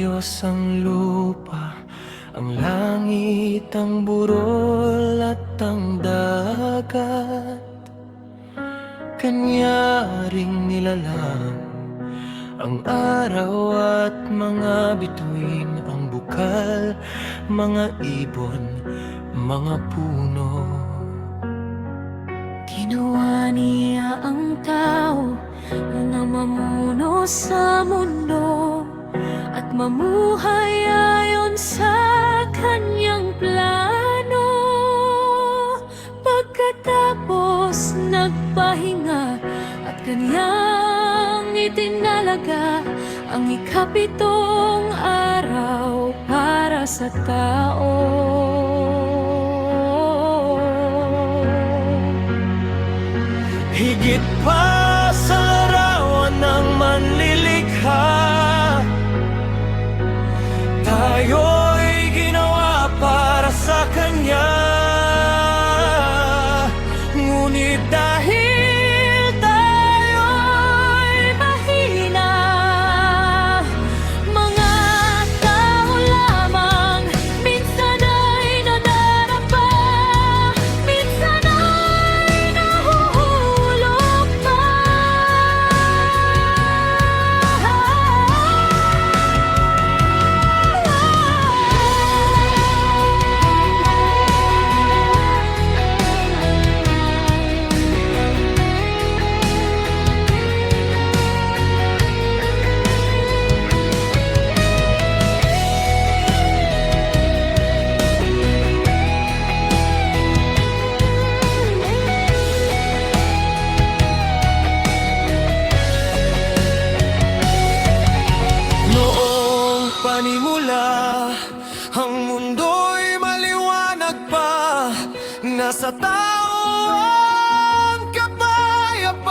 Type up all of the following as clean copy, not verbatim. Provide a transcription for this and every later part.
Diyos ang lupa, ang langit, ang burol at ang dagat. Kanya ring nilalang ang araw at mga bituin, ang bukal, mga ibon, mga puno. Ginawa niya ang tao na mamuno sa mundo at mamuhay ayon sa kanyang plano. Pagkatapos nagpahinga at kanyang itinalaga ang ikapitong araw para sa tao. Higit pa sa larawan ng manlilikha, tayo'y ginawa para sa Kanya. Ngunit dahil tayo'y mahina, mga tao lamang, minsan ay nadarapa, minsan ay nahuhulog pa. Noong panimula, ang mundo'y maliwanag pa, nasa tao ang kapayapaan.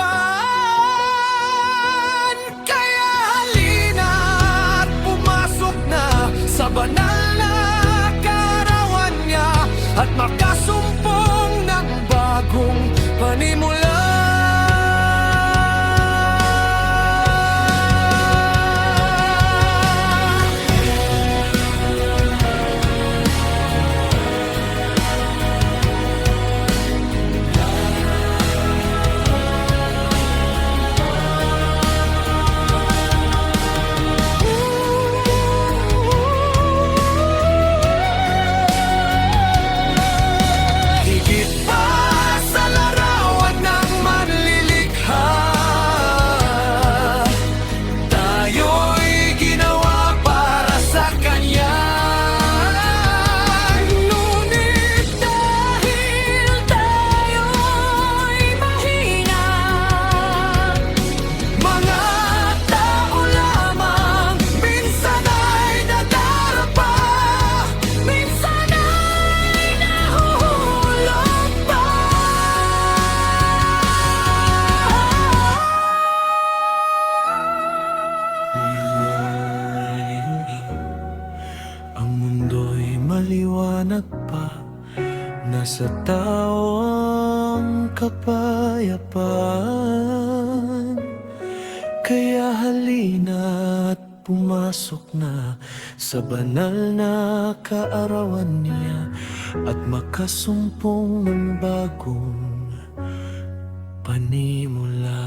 Kaya halina at pumasok na sa banal na kaarawan niya at makasumpong ng bagong panimula. Higit pa sa larawan ng manlilikha, tayo'y ginawa para sa Kanya. Ngunit dahil tayo'y mahina, mga tao lamang, minsan ay nadarapa, minsan ay nahuhulog pa. Ang mundo'y maliwanag pa, nasa tao ang kapayapaan. Kaya halina at pumasok na sa banal na kaarawan niya at makasumpong ng bagong panimula.